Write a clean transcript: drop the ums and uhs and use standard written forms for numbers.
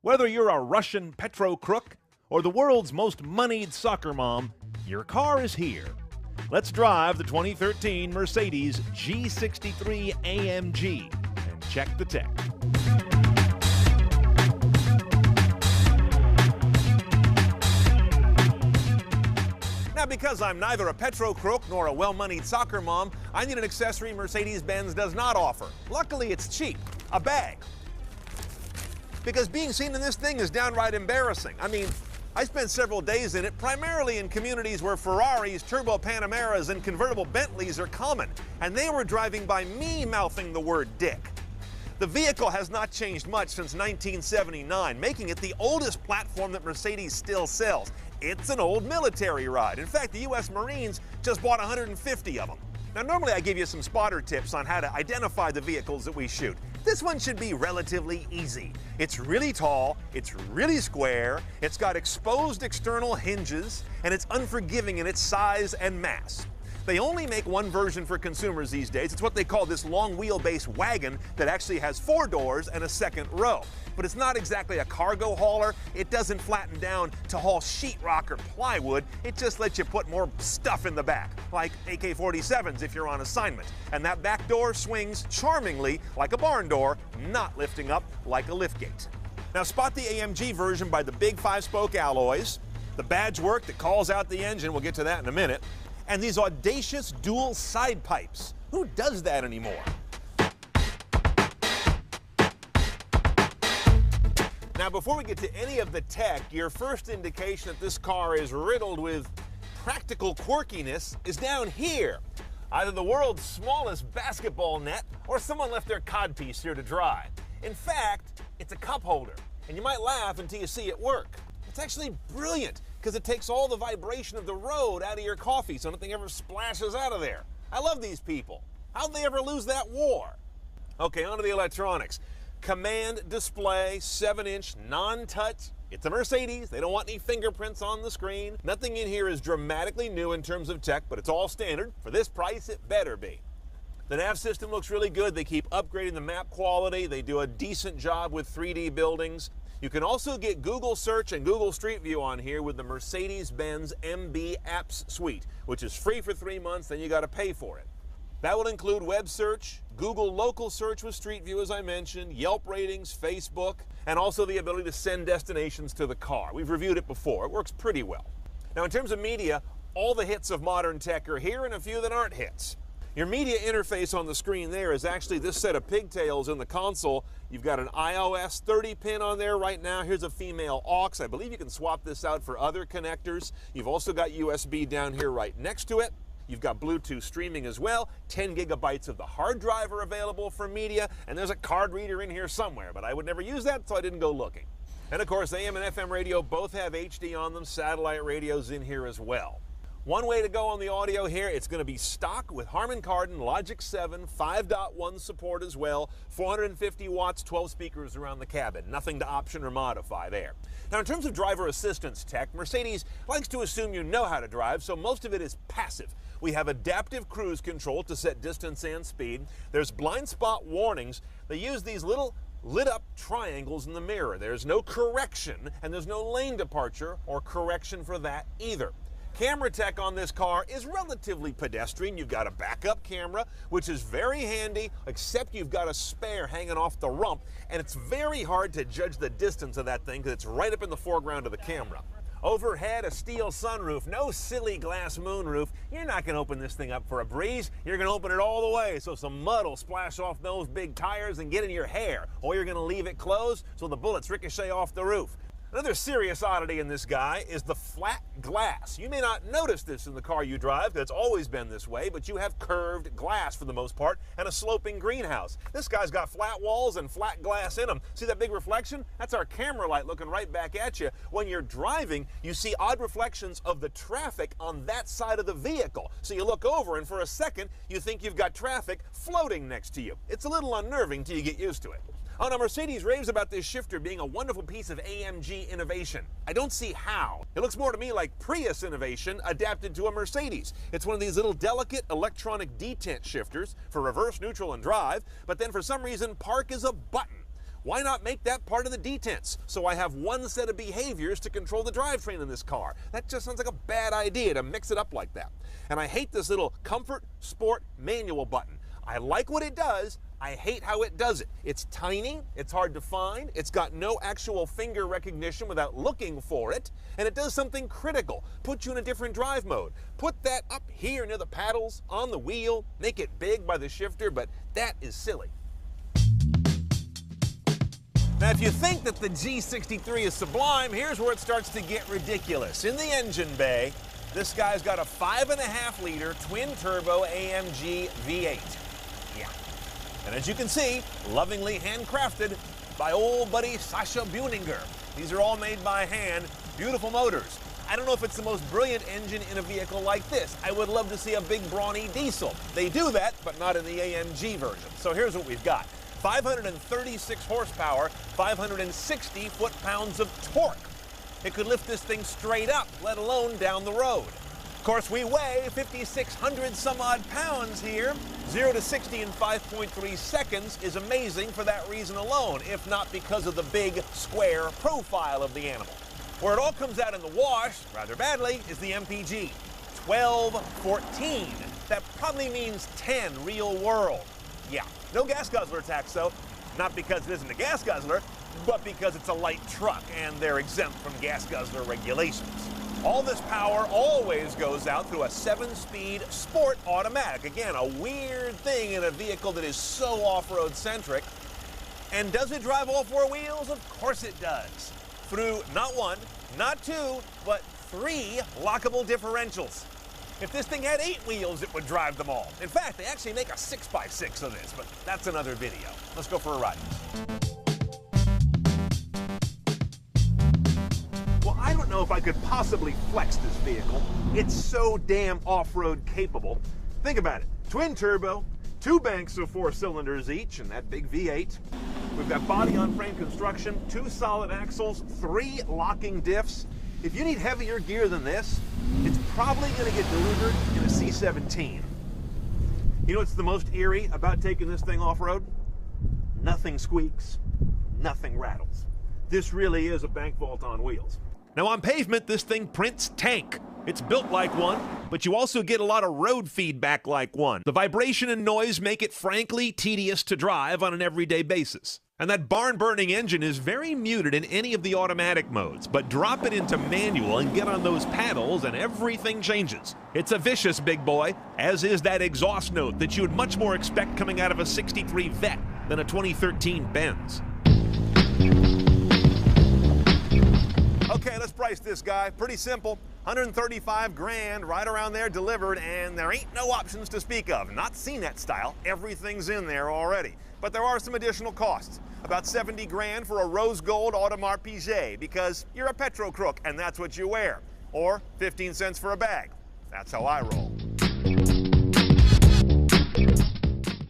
Whether you're a Russian petro crook or the world's most moneyed soccer mom, your car is here. Let's drive the 2013 Mercedes G63 AMG and check the tech. Now, because I'm neither a petro crook nor a well-moneyed soccer mom, I need an accessory Mercedes-Benz does not offer. Luckily, it's cheap. A bag. Because being seen in this thing is downright embarrassing. I mean, I spent several days in it, primarily in communities where Ferraris, turbo Panameras, and convertible Bentleys are common, and they were driving by me mouthing the word dick. The vehicle has not changed much since 1979, making it the oldest platform that Mercedes still sells. It's an old military ride. In fact, the U.S. Marines just bought 150 of them. Now, normally I give you some spotter tips on how to identify the vehicles that we shoot. This one should be relatively easy. It's really tall, it's really square, it's got exposed external hinges, and it's unforgiving in its size and mass. They only make one version for consumers these days. It's what they call this long wheelbase wagon that actually has 4 doors and a second row. But it's not exactly a cargo hauler. It doesn't flatten down to haul sheetrock or plywood. It just lets you put more stuff in the back, like AK-47s if you're on assignment. And that back door swings charmingly like a barn door, not lifting up like a liftgate. Now spot the AMG version by the big 5-spoke alloys, the badge work that calls out the engine, we'll get to that in a minute, and these audacious dual side pipes. Who does that anymore? Now, before we get to any of the tech, your first indication that this car is riddled with practical quirkiness is down here. Either the world's smallest basketball net or someone left their codpiece here to dry. In fact, it's a cup holder, and you might laugh until you see it work. It's actually brilliant because it takes all the vibration of the road out of your coffee so nothing ever splashes out of there. I love these people. How'd they ever lose that war? Okay, on to the electronics. Command display, 7-inch, non-touch. It's a Mercedes. They don't want any fingerprints on the screen. Nothing in here is dramatically new in terms of tech, but it's all standard. For this price, it better be. The nav system looks really good. They keep upgrading the map quality. They do a decent job with 3D buildings. You can also get Google Search and Google Street View on here with the Mercedes-Benz MB Apps Suite, which is free for 3 months, then you got to pay for it. That will include web search, Google local search with Street View, as I mentioned, Yelp ratings, Facebook, and also the ability to send destinations to the car. We've reviewed it before. It works pretty well. Now, in terms of media, all the hits of modern tech are here and a few that aren't hits. Your media interface on the screen there is actually this set of pigtails in the console. You've got an iOS 30 pin on there right now. Here's a female aux. I believe you can swap this out for other connectors. You've also got USB down here right next to it. You've got Bluetooth streaming as well. 10 gigabytes of the hard drive are available for media, and there's a card reader in here somewhere, but I would never use that, so I didn't go looking. And of course, AM and FM radio both have HD on them. Satellite radio's in here as well. One way to go on the audio here, it's going to be stock with Harman Kardon, Logic 7, 5.1 support as well, 450 watts, 12 speakers around the cabin. Nothing to option or modify there. Now, in terms of driver assistance tech, Mercedes likes to assume you know how to drive, so most of it is passive. We have adaptive cruise control to set distance and speed. There's blind spot warnings. They use these little lit up triangles in the mirror. There's no correction, and there's no lane departure or correction for that either. Camera tech on this car is relatively pedestrian. You've got a backup camera, which is very handy, except you've got a spare hanging off the rump, and it's very hard to judge the distance of that thing because it's right up in the foreground of the camera. Overhead, a steel sunroof, no silly glass moonroof. You're not going to open this thing up for a breeze. You're going to open it all the way so some mud will splash off those big tires and get in your hair, or you're going to leave it closed so the bullets ricochet off the roof. Another serious oddity in this guy is the flat glass. You may not notice this in the car you drive, because it's always been this way, but you have curved glass for the most part and a sloping greenhouse. This guy's got flat walls and flat glass in them. See that big reflection? That's our camera light looking right back at you. When you're driving, you see odd reflections of the traffic on that side of the vehicle. So you look over and for a second, you think you've got traffic floating next to you. It's a little unnerving till you get used to it. Oh, now Mercedes raves about this shifter being a wonderful piece of AMG innovation. I don't see how. It looks more to me like Prius innovation adapted to a Mercedes. It's one of these little delicate electronic detent shifters for reverse, neutral, and drive, but then for some reason park is a button. Why not make that part of the detents? So I have one set of behaviors to control the drivetrain in this car. That just sounds like a bad idea to mix it up like that. And I hate this little comfort, sport, manual button. I like what it does. I hate how it does it. It's tiny, it's hard to find, it's got no actual finger recognition without looking for it, and it does something critical. Put you in a different drive mode. Put that up here near the paddles, on the wheel, make it big by the shifter, but that is silly. Now, if you think that the G63 is sublime, here's where it starts to get ridiculous. In the engine bay, this guy's got a 5.5-liter twin-turbo AMG V8. Yeah. And as you can see, lovingly handcrafted by old buddy Sascha Buninger. These are all made by hand, beautiful motors. I don't know if it's the most brilliant engine in a vehicle like this. I would love to see a big brawny diesel. They do that, but not in the AMG version. So here's what we've got. 536 horsepower, 560 foot-pounds of torque. It could lift this thing straight up, let alone down the road. Of course, we weigh 5,600 some odd pounds here. 0 to 60 in 5.3 seconds is amazing for that reason alone, if not because of the big, square profile of the animal. Where it all comes out in the wash, rather badly, is the MPG. 1214. That probably means 10 real world. Yeah, no gas guzzler tax though. Not because it isn't a gas guzzler, but because it's a light truck and they're exempt from gas guzzler regulations. All this power always goes out through a 7-speed sport automatic. Again, a weird thing in a vehicle that is so off-road centric. And does it drive all 4 wheels? Of course it does. Through not 1, not 2, but 3 lockable differentials. If this thing had 8 wheels, it would drive them all. In fact, they actually make a 6x6 of this, but that's another video. Let's go for a ride. Well, I don't know if I could possibly flex this vehicle. It's so damn off-road capable. Think about it. Twin turbo, 2 banks of 4 cylinders each, and that big V8. We've got body-on-frame construction, 2 solid axles, 3 locking diffs. If you need heavier gear than this, it's probably going to get delivered in a C17. You know what's the most eerie about taking this thing off-road? Nothing squeaks, nothing rattles. This really is a bank vault on wheels. Now on pavement, this thing prints tank. It's built like one, but you also get a lot of road feedback like one. The vibration and noise make it frankly tedious to drive on an everyday basis. And that barn-burning engine is very muted in any of the automatic modes, but drop it into manual and get on those paddles and everything changes. It's a vicious big boy, as is that exhaust note that you would much more expect coming out of a 63 Vet than a 2013 Benz. Okay, let's price this guy. Pretty simple. 135 grand, right around there delivered, and there ain't no options to speak of. Not seen that style. Everything's in there already. But there are some additional costs. About 70 grand for a rose gold Audemars Piguet because you're a petro crook and that's what you wear. Or 15 cents for a bag. That's how I roll.